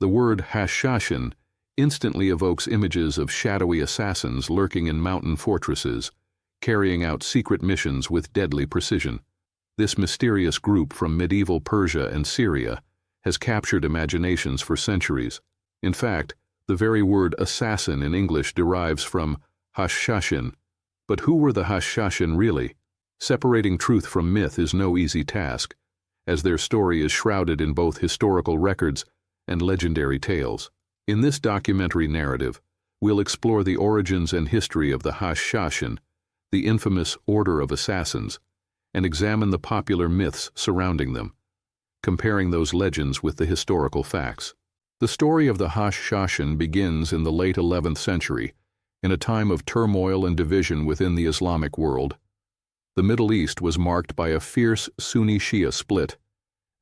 The word Hashshashin instantly evokes images of shadowy assassins lurking in mountain fortresses, carrying out secret missions with deadly precision. This mysterious group from medieval Persia and Syria has captured imaginations for centuries. In fact, the very word assassin in English derives from Hashshashin. But who were the Hashshashin really? Separating truth from myth is no easy task, as their story is shrouded in both historical records and legendary tales. In this documentary narrative, we'll explore the origins and history of the Hashshashin, the infamous Order of Assassins, and examine the popular myths surrounding them, comparing those legends with the historical facts. The story of the Hashshashin begins in the late 11th century, in a time of turmoil and division within the Islamic world. The Middle East was marked by a fierce Sunni-Shia split,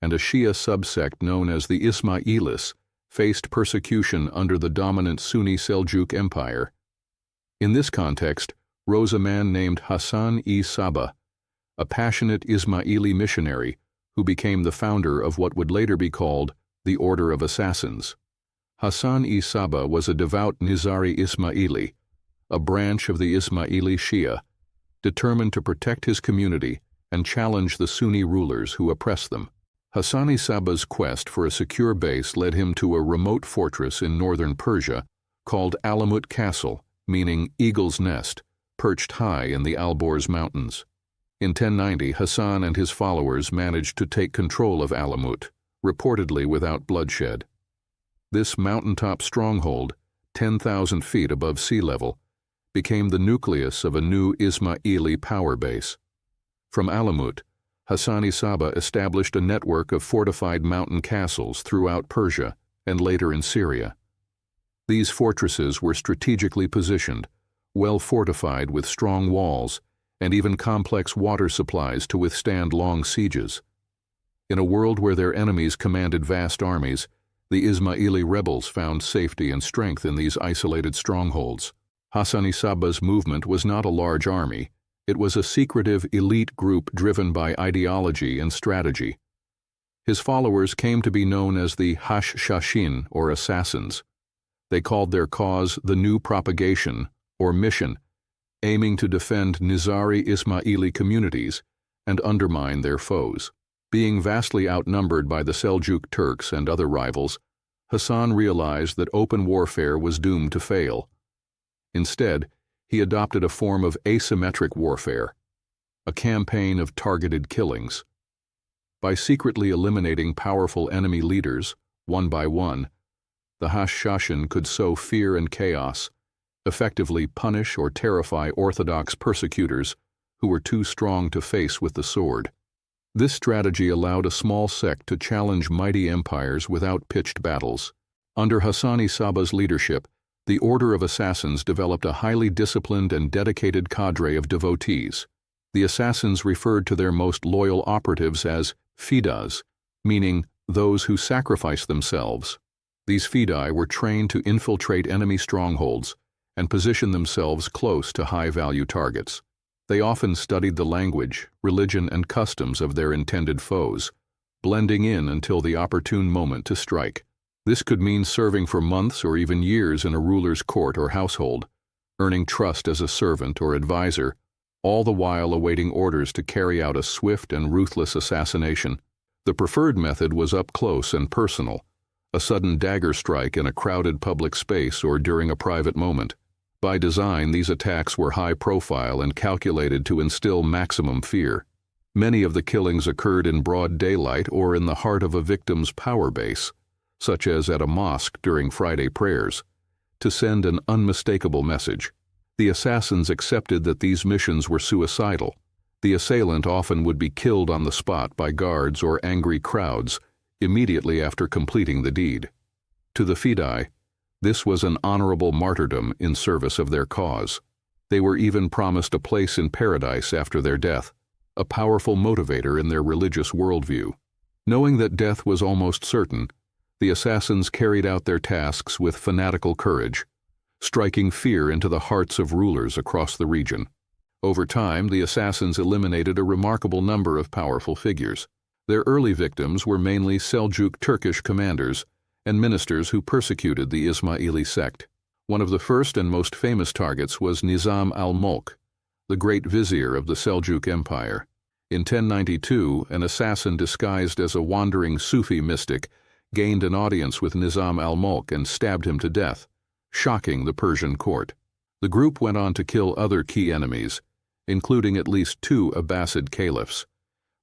and a Shia subsect known as the Ismailis faced persecution under the dominant Sunni Seljuk Empire. In this context rose a man named Hassan-i-Sabbah, a passionate Ismaili missionary who became the founder of what would later be called the Order of Assassins. Hassan-i-Sabbah was a devout Nizari Ismaili, a branch of the Ismaili Shia, determined to protect his community and challenge the Sunni rulers who oppressed them. Hassan-i-Sabbah's quest for a secure base led him to a remote fortress in northern Persia called Alamut Castle, meaning Eagle's Nest, perched high in the Alborz Mountains. In 1090, Hassan and his followers managed to take control of Alamut, reportedly without bloodshed. This mountaintop stronghold, 10,000 feet above sea level, became the nucleus of a new Ismaili power base. From Alamut, Hassan-i-Sabbah established a network of fortified mountain castles throughout Persia and later in Syria. These fortresses were strategically positioned, well fortified with strong walls, and even complex water supplies to withstand long sieges. In a world where their enemies commanded vast armies, the Ismaili rebels found safety and strength in these isolated strongholds. Hassan-i-Sabbah's movement was not a large army. It was a secretive elite group driven by ideology and strategy. His followers came to be known as the Hashshashin, or assassins. They called their cause the New Propagation, or Mission, aiming to defend Nizari Ismaili communities and undermine their foes. Being vastly outnumbered by the Seljuk Turks and other rivals, Hassan realized that open warfare was doomed to fail. Instead, he adopted a form of asymmetric warfare, a campaign of targeted killings. By secretly eliminating powerful enemy leaders, one by one, the Hashshashin could sow fear and chaos, effectively punish or terrify orthodox persecutors who were too strong to face with the sword. This strategy allowed a small sect to challenge mighty empires without pitched battles. Under Hassan-i-Sabbah's leadership, the Order of Assassins developed a highly disciplined and dedicated cadre of devotees. The assassins referred to their most loyal operatives as fidas, meaning those who sacrifice themselves. These fidai were trained to infiltrate enemy strongholds and position themselves close to high-value targets. They often studied the language, religion, and customs of their intended foes, blending in until the opportune moment to strike. This could mean serving for months or even years in a ruler's court or household, earning trust as a servant or advisor, all the while awaiting orders to carry out a swift and ruthless assassination. The preferred method was up close and personal, a sudden dagger strike in a crowded public space or during a private moment. By design, these attacks were high profile and calculated to instill maximum fear. Many of the killings occurred in broad daylight or in the heart of a victim's power base, such as at a mosque during Friday prayers, to send an unmistakable message. The assassins accepted that these missions were suicidal. The assailant often would be killed on the spot by guards or angry crowds immediately after completing the deed. To the fidai, this was an honorable martyrdom in service of their cause. They were even promised a place in paradise after their death, a powerful motivator in their religious worldview. Knowing that death was almost certain, the assassins carried out their tasks with fanatical courage, striking fear into the hearts of rulers across the region. Over time, the assassins eliminated a remarkable number of powerful figures. Their early victims were mainly Seljuk Turkish commanders and ministers who persecuted the Ismaili sect. One of the first and most famous targets was Nizam al-Mulk, the great vizier of the Seljuk Empire. In 1092, an assassin disguised as a wandering Sufi mystic gained an audience with Nizam al-Mulk and stabbed him to death, shocking the Persian court. The group went on to kill other key enemies, including at least 2 Abbasid caliphs,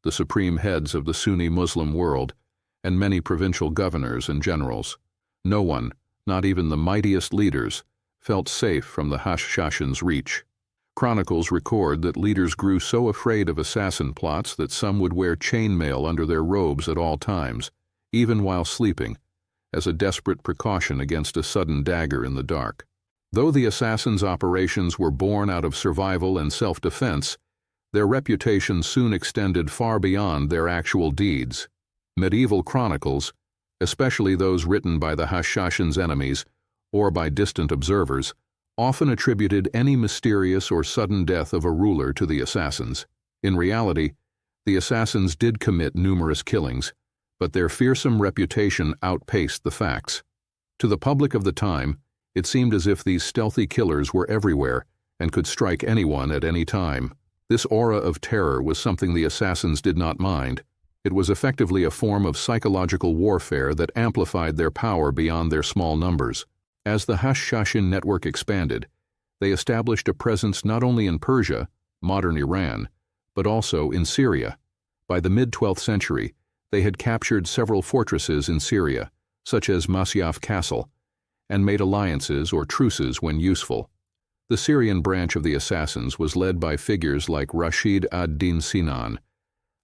the supreme heads of the Sunni Muslim world, and many provincial governors and generals. No one, not even the mightiest leaders, felt safe from the Hashshashin's reach. Chronicles record that leaders grew so afraid of assassin plots that some would wear chainmail under their robes at all times, even while sleeping, as a desperate precaution against a sudden dagger in the dark. Though the assassins' operations were born out of survival and self-defense, their reputation soon extended far beyond their actual deeds. Medieval chronicles, especially those written by the Hashashin's enemies or by distant observers, often attributed any mysterious or sudden death of a ruler to the assassins. In reality, the assassins did commit numerous killings, but their fearsome reputation outpaced the facts. To the public of the time, it seemed as if these stealthy killers were everywhere and could strike anyone at any time. This aura of terror was something the assassins did not mind. It was effectively a form of psychological warfare that amplified their power beyond their small numbers. As the Hashshashin network expanded, they established a presence not only in Persia, modern Iran, but also in Syria. By the mid-12th century, they had captured several fortresses in Syria, such as Masyaf Castle, and made alliances or truces when useful. The Syrian branch of the assassins was led by figures like Rashid ad-Din Sinan,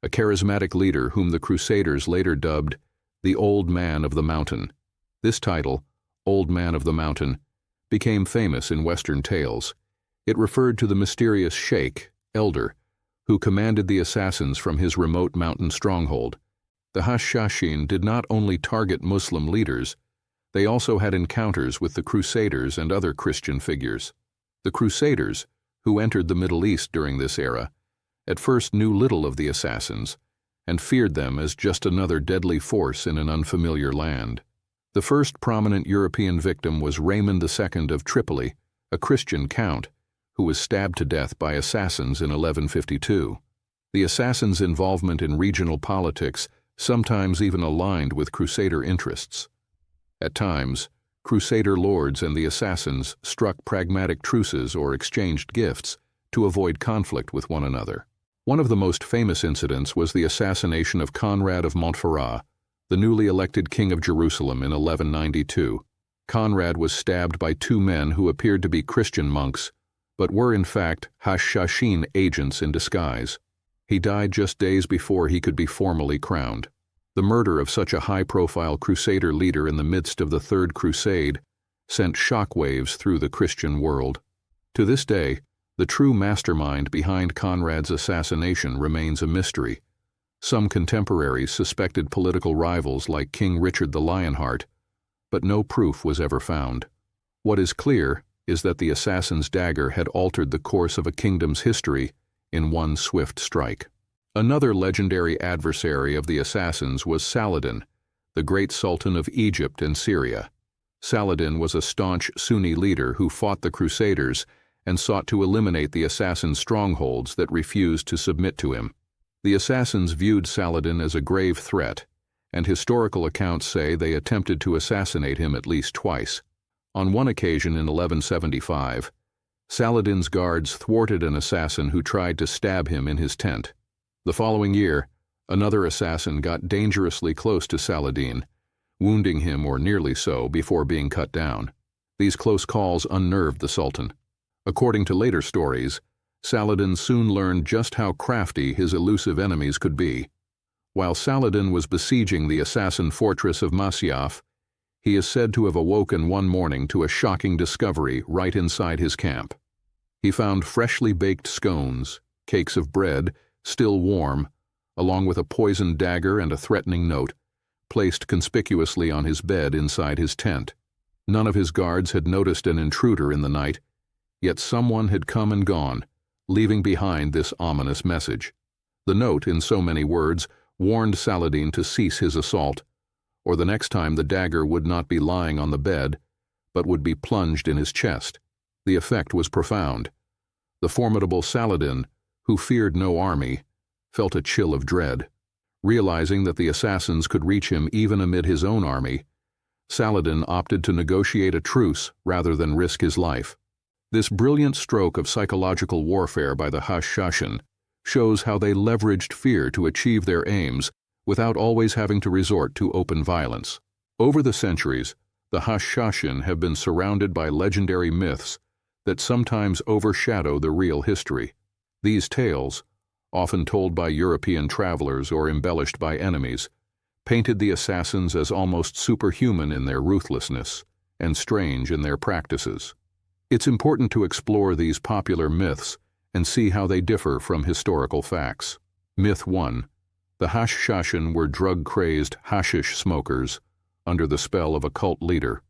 a charismatic leader whom the Crusaders later dubbed the Old Man of the Mountain. This title, Old Man of the Mountain, became famous in Western tales. It referred to the mysterious sheikh, elder, who commanded the assassins from his remote mountain stronghold. The Hashshashin did not only target Muslim leaders, they also had encounters with the Crusaders and other Christian figures. The Crusaders, who entered the Middle East during this era, at first knew little of the assassins and feared them as just another deadly force in an unfamiliar land. The first prominent European victim was Raymond II of Tripoli, a Christian count, who was stabbed to death by assassins in 1152. The assassins' involvement in regional politics sometimes even aligned with Crusader interests. At times, Crusader lords and the assassins struck pragmatic truces or exchanged gifts to avoid conflict with one another. One of the most famous incidents was the assassination of Conrad of Montferrat, the newly elected king of Jerusalem in 1192. Conrad was stabbed by 2 men who appeared to be Christian monks, but were in fact Hashashin agents in disguise. He died just days before he could be formally crowned. The murder of such a high-profile Crusader leader in the midst of the Third Crusade sent shockwaves through the Christian world. To this day, the true mastermind behind Conrad's assassination remains a mystery. Some contemporaries suspected political rivals like King Richard the Lionheart, but no proof was ever found. What is clear is that the assassin's dagger had altered the course of a kingdom's history in one swift strike. Another legendary adversary of the assassins was Saladin, the great sultan of Egypt and Syria. Saladin was a staunch Sunni leader who fought the Crusaders and sought to eliminate the assassin's strongholds that refused to submit to him. The assassins viewed Saladin as a grave threat, and historical accounts say they attempted to assassinate him at least twice. On one occasion in 1175, Saladin's guards thwarted an assassin who tried to stab him in his tent. The following year, another assassin got dangerously close to Saladin, wounding him or nearly so before being cut down. These close calls unnerved the Sultan. According to later stories, Saladin soon learned just how crafty his elusive enemies could be. While Saladin was besieging the assassin fortress of Masyaf, he is said to have awoken one morning to a shocking discovery right inside his camp. He found freshly baked scones, cakes of bread, still warm, along with a poisoned dagger and a threatening note, placed conspicuously on his bed inside his tent. None of his guards had noticed an intruder in the night, yet someone had come and gone, leaving behind this ominous message. The note, in so many words, warned Saladin to cease his assault, or the next time the dagger would not be lying on the bed, but would be plunged in his chest. The effect was profound. The formidable Saladin, who feared no army, felt a chill of dread. Realizing that the assassins could reach him even amid his own army, Saladin opted to negotiate a truce rather than risk his life. This brilliant stroke of psychological warfare by the Hashshashin shows how they leveraged fear to achieve their aims without always having to resort to open violence. Over the centuries, the Hashshashin have been surrounded by legendary myths that sometimes overshadow the real history. These tales, often told by European travelers or embellished by enemies, painted the assassins as almost superhuman in their ruthlessness and strange in their practices. It's important to explore these popular myths and see how they differ from historical facts. Myth 1. The Hashshashin were drug-crazed hashish smokers under the spell of a cult leader.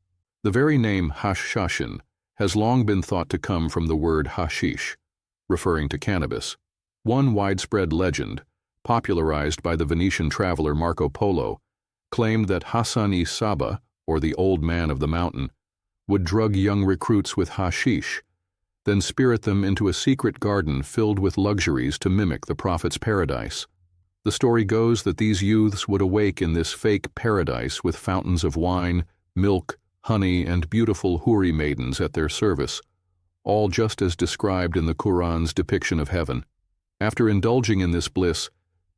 The very name Hashshashin has long been thought to come from the word hashish, referring to cannabis. One widespread legend, popularized by the Venetian traveler Marco Polo, claimed that Hassan-i-Saba, or the Old Man of the Mountain, would drug young recruits with hashish, then spirit them into a secret garden filled with luxuries to mimic the prophet's paradise. The story goes that these youths would awake in this fake paradise with fountains of wine, milk, honey, and beautiful houri maidens at their service, all just as described in the Quran's depiction of heaven. After indulging in this bliss,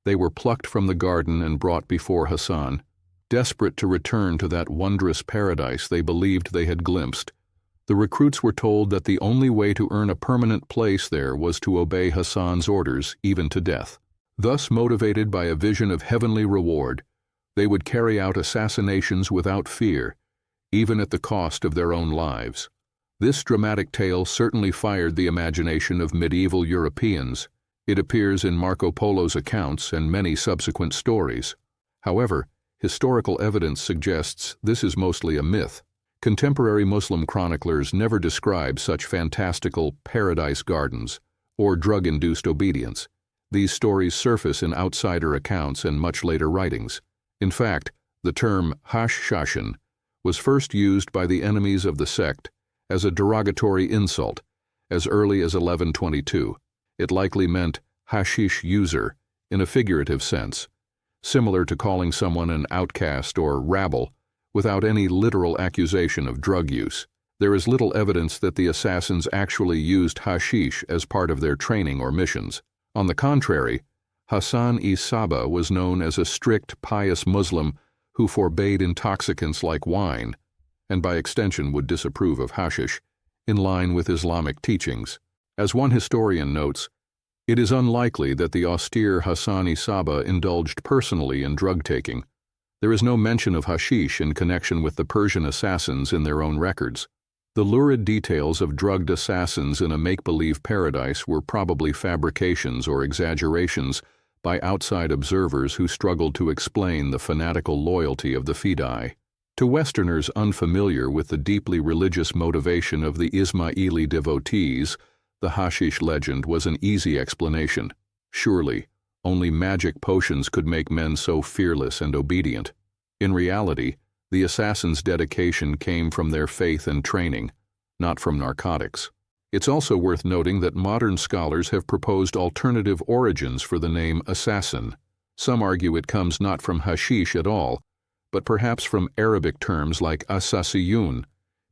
they were plucked from the garden and brought before Hassan. Desperate to return to that wondrous paradise they believed they had glimpsed, the recruits were told that the only way to earn a permanent place there was to obey Hassan's orders, even to death. Thus motivated by a vision of heavenly reward, they would carry out assassinations without fear, even at the cost of their own lives. This dramatic tale certainly fired the imagination of medieval Europeans. It appears in Marco Polo's accounts and many subsequent stories. However, historical evidence suggests this is mostly a myth. Contemporary Muslim chroniclers never describe such fantastical paradise gardens or drug-induced obedience. These stories surface in outsider accounts and much later writings. In fact, the term Hashshashin was first used by the enemies of the sect as a derogatory insult as early as 1122. It likely meant hashish user in a figurative sense, similar to calling someone an outcast or rabble without any literal accusation of drug use. There is little evidence that the assassins actually used hashish as part of their training or missions. On the contrary, Hassan-i-Saba was known as a strict, pious Muslim who forbade intoxicants like wine, and by extension would disapprove of hashish, in line with Islamic teachings. As one historian notes, it is unlikely that the austere Hassan-i-Saba indulged personally in drug-taking. There is no mention of hashish in connection with the Persian assassins in their own records. The lurid details of drugged assassins in a make-believe paradise were probably fabrications or exaggerations by outside observers who struggled to explain the fanatical loyalty of the fidei. To Westerners unfamiliar with the deeply religious motivation of the Ismaili devotees, the hashish legend was an easy explanation. Surely, only magic potions could make men so fearless and obedient. In reality, the assassins' dedication came from their faith and training, not from narcotics. It's also worth noting that modern scholars have proposed alternative origins for the name assassin. Some argue it comes not from hashish at all, but perhaps from Arabic terms like asasiyun,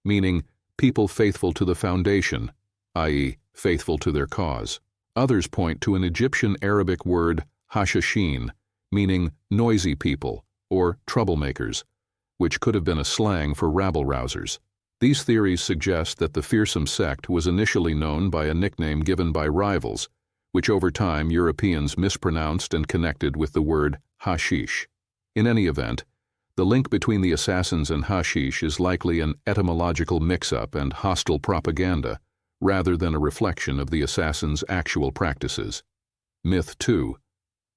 meaning people faithful to the foundation, i.e., faithful to their cause. Others point to an Egyptian Arabic word Hashshashin, meaning noisy people or troublemakers, which could have been a slang for rabble-rousers. These theories suggest that the fearsome sect was initially known by a nickname given by rivals, which over time Europeans mispronounced and connected with the word hashish. In any event, the link between the assassins and hashish is likely an etymological mix-up and hostile propaganda, rather than a reflection of the assassins' actual practices. Myth 2.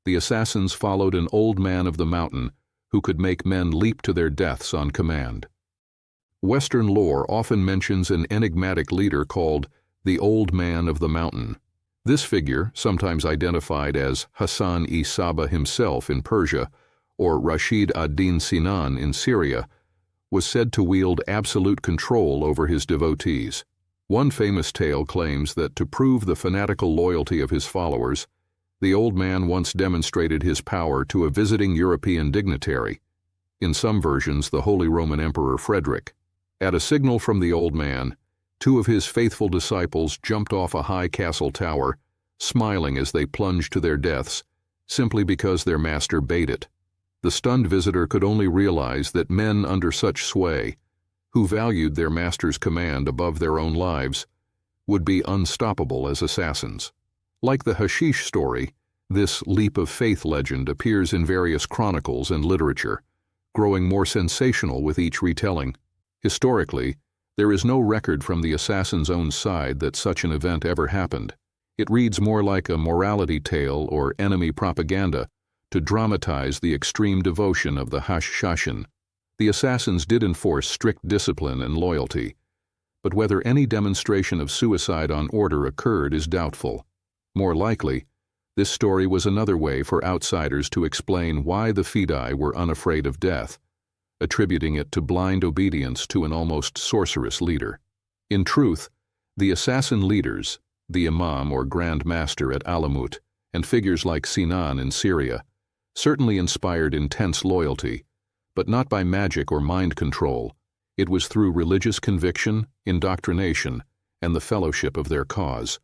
The assassins followed an old man of the mountain who could make men leap to their deaths on command. Western lore often mentions an enigmatic leader called the Old Man of the Mountain. This figure, sometimes identified as Hassan-i-Saba himself in Persia, or Rashid ad-Din Sinan in Syria, was said to wield absolute control over his devotees. One famous tale claims that to prove the fanatical loyalty of his followers, the old man once demonstrated his power to a visiting European dignitary, in some versions the Holy Roman Emperor Frederick. At a signal from the old man, two of his faithful disciples jumped off a high castle tower, smiling as they plunged to their deaths, simply because their master bade it. The stunned visitor could only realize that men under such sway, who valued their master's command above their own lives, would be unstoppable as assassins. Like the hashish story, this leap of faith legend appears in various chronicles and literature, growing more sensational with each retelling. Historically, there is no record from the assassin's own side that such an event ever happened. It reads more like a morality tale or enemy propaganda to dramatize the extreme devotion of the Hashshashin. The assassins did enforce strict discipline and loyalty, but whether any demonstration of suicide on order occurred is doubtful. More likely, this story was another way for outsiders to explain why the Fidei were unafraid of death, attributing it to blind obedience to an almost sorcerous leader. In truth, the assassin leaders, the imam or grand master at Alamut, and figures like Sinan in Syria, certainly inspired intense loyalty, but not by magic or mind control. It was through religious conviction, indoctrination, and the fellowship of their cause.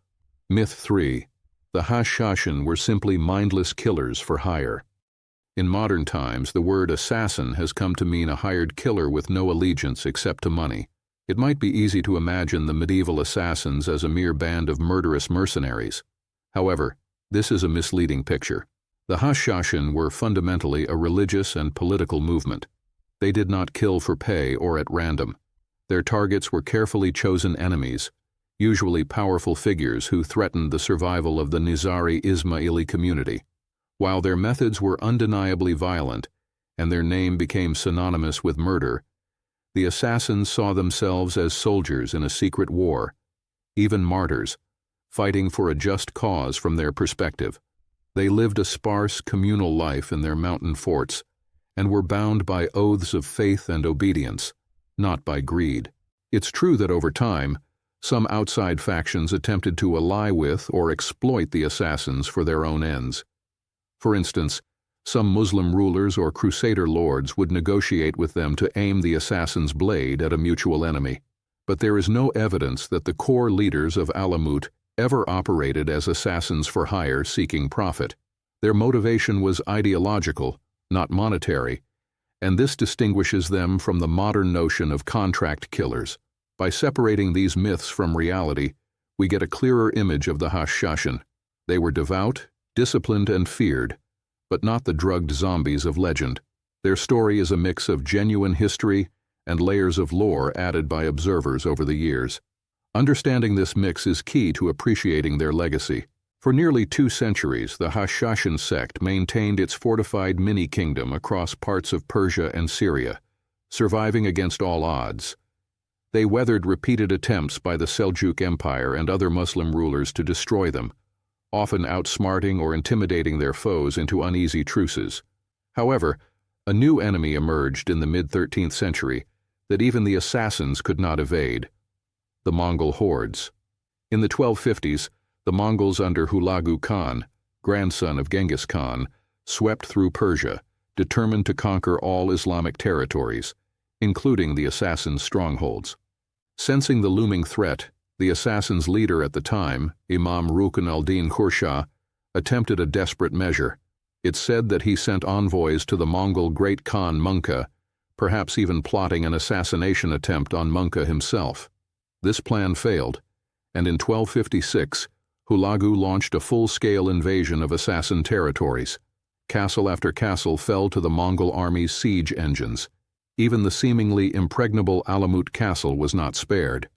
Myth 3. The Hashshashin were simply mindless killers for hire. In modern times, the word assassin has come to mean a hired killer with no allegiance except to money. It might be easy to imagine the medieval assassins as a mere band of murderous mercenaries. However, this is a misleading picture. The Hashshashin were fundamentally a religious and political movement. They did not kill for pay or at random. Their targets were carefully chosen enemies, usually powerful figures who threatened the survival of the Nizari Ismaili community. While their methods were undeniably violent, and their name became synonymous with murder, the assassins saw themselves as soldiers in a secret war, even martyrs, fighting for a just cause from their perspective. They lived a sparse, communal life in their mountain forts, and were bound by oaths of faith and obedience, not by greed. It's true that over time, some outside factions attempted to ally with or exploit the assassins for their own ends. For instance, some Muslim rulers or Crusader lords would negotiate with them to aim the assassin's blade at a mutual enemy. But there is no evidence that the core leaders of Alamut ever operated as assassins for hire seeking profit. Their motivation was ideological, not monetary, and this distinguishes them from the modern notion of contract killers. By separating these myths from reality, we get a clearer image of the Hashshashin. They were devout, disciplined, and feared, but not the drugged zombies of legend. Their story is a mix of genuine history and layers of lore added by observers over the years. Understanding this mix is key to appreciating their legacy. For nearly 2 centuries, the Hashashin sect maintained its fortified mini-kingdom across parts of Persia and Syria, surviving against all odds. They weathered repeated attempts by the Seljuk Empire and other Muslim rulers to destroy them, often outsmarting or intimidating their foes into uneasy truces. However, a new enemy emerged in the mid-13th century that even the assassins could not evade: the Mongol hordes. In the 1250s, the Mongols under Hulagu Khan, grandson of Genghis Khan, swept through Persia, determined to conquer all Islamic territories, including the assassins' strongholds. Sensing the looming threat, the assassins' leader at the time, Imam Rukn al-Din Khurshah, attempted a desperate measure. It's said that he sent envoys to the Mongol Great Khan Munka, perhaps even plotting an assassination attempt on Munka himself. This plan failed, and in 1256, Hulagu launched a full-scale invasion of assassin territories. Castle after castle fell to the Mongol army's siege engines. Even the seemingly impregnable Alamut castle was not spared.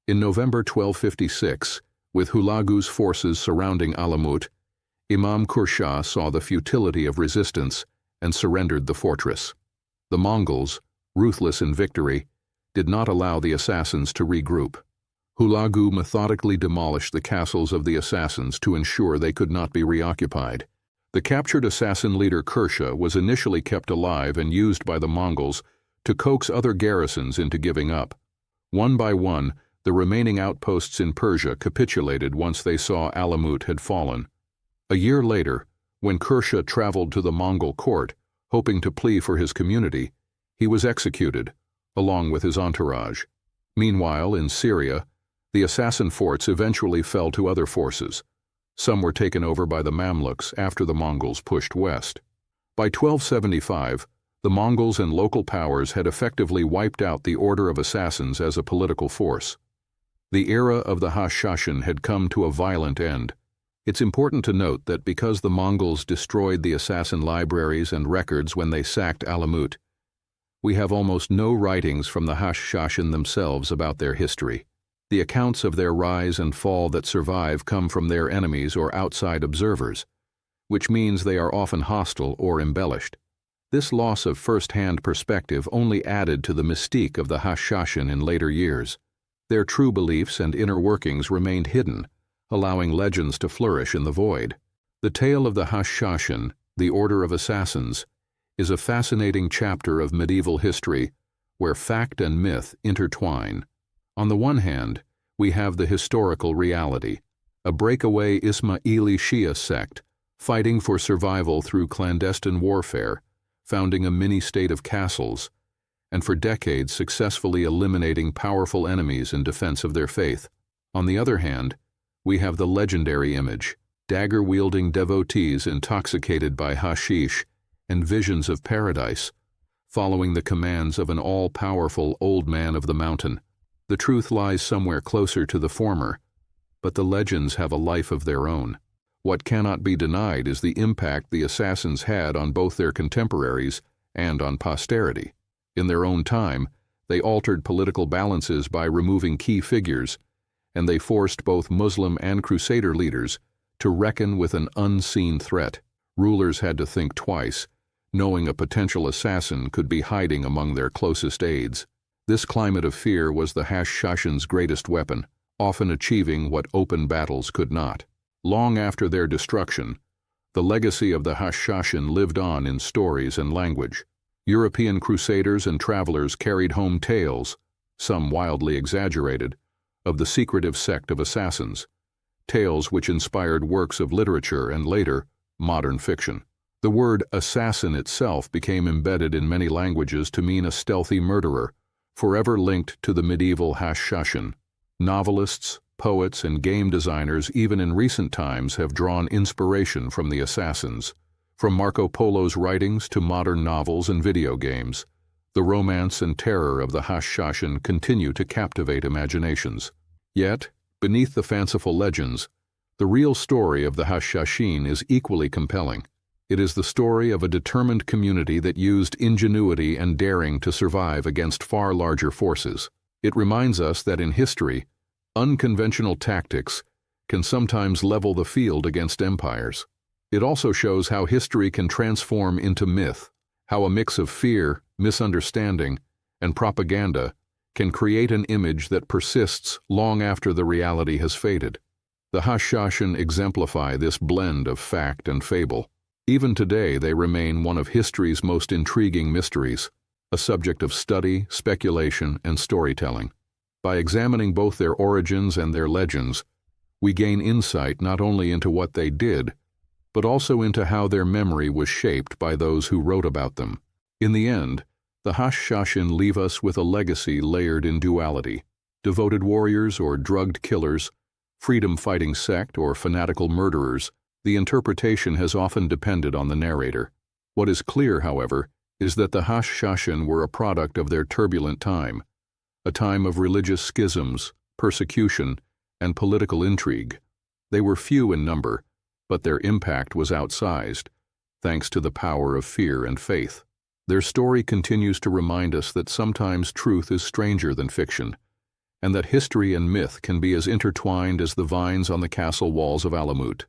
In November 1256, with Hulagu's forces surrounding Alamut, Imam Khurshah saw the futility of resistance and surrendered the fortress. The Mongols, ruthless in victory, did not allow the assassins to regroup. Hulagu methodically demolished the castles of the assassins to ensure they could not be reoccupied. The captured assassin leader Kursha was initially kept alive and used by the Mongols to coax other garrisons into giving up. One by one, the remaining outposts in Persia capitulated once they saw Alamut had fallen. A year later, when Kursha traveled to the Mongol court, hoping to plead for his community, he was executed, along with his entourage. Meanwhile, in Syria, the assassin forts eventually fell to other forces. Some were taken over by the Mamluks after the Mongols pushed west. By 1275, the Mongols and local powers had effectively wiped out the Order of Assassins as a political force. The era of the Hashshashin had come to a violent end. It's important to note that because the Mongols destroyed the assassin libraries and records when they sacked Alamut, we have almost no writings from the Hashshashin themselves about their history. The accounts of their rise and fall that survive come from their enemies or outside observers, which means they are often hostile or embellished. This loss of first-hand perspective only added to the mystique of the Hashshashin in later years. Their true beliefs and inner workings remained hidden, allowing legends to flourish in the void. The tale of the Hashshashin, the Order of Assassins, is a fascinating chapter of medieval history where fact and myth intertwine. On the one hand, we have the historical reality, a breakaway Ismaili Shia sect fighting for survival through clandestine warfare, founding a mini-state of castles, and for decades successfully eliminating powerful enemies in defense of their faith. On the other hand, we have the legendary image, dagger-wielding devotees intoxicated by hashish and visions of paradise, following the commands of an all-powerful old man of the mountain. The truth lies somewhere closer to the former, but the legends have a life of their own. What cannot be denied is the impact the assassins had on both their contemporaries and on posterity. In their own time, they altered political balances by removing key figures, and they forced both Muslim and Crusader leaders to reckon with an unseen threat. Rulers had to think twice, knowing a potential assassin could be hiding among their closest aides. This climate of fear was the Hashshashin's greatest weapon, often achieving what open battles could not. Long after their destruction, the legacy of the Hashshashin lived on in stories and language. European crusaders and travelers carried home tales, some wildly exaggerated, of the secretive sect of assassins, tales which inspired works of literature and later, modern fiction. The word assassin itself became embedded in many languages to mean a stealthy murderer, forever linked to the medieval Hashshashin. Novelists, poets, and game designers even in recent times have drawn inspiration from the assassins. From Marco Polo's writings to modern novels and video games, the romance and terror of the Hashshashin continue to captivate imaginations. Yet, beneath the fanciful legends, the real story of the Hashshashin is equally compelling. It is the story of a determined community that used ingenuity and daring to survive against far larger forces. It reminds us that in history, unconventional tactics can sometimes level the field against empires. It also shows how history can transform into myth, how a mix of fear, misunderstanding, and propaganda can create an image that persists long after the reality has faded. The Hashshashin exemplify this blend of fact and fable. Even today, they remain one of history's most intriguing mysteries, a subject of study, speculation, and storytelling. By examining both their origins and their legends, we gain insight not only into what they did, but also into how their memory was shaped by those who wrote about them. In the end, the Hashshashin leave us with a legacy layered in duality: devoted warriors or drugged killers, freedom-fighting sect or fanatical murderers. The interpretation has often depended on the narrator. What is clear, however, is that the Hashshashin were a product of their turbulent time, a time of religious schisms, persecution, and political intrigue. They were few in number, but their impact was outsized, thanks to the power of fear and faith. Their story continues to remind us that sometimes truth is stranger than fiction, and that history and myth can be as intertwined as the vines on the castle walls of Alamut.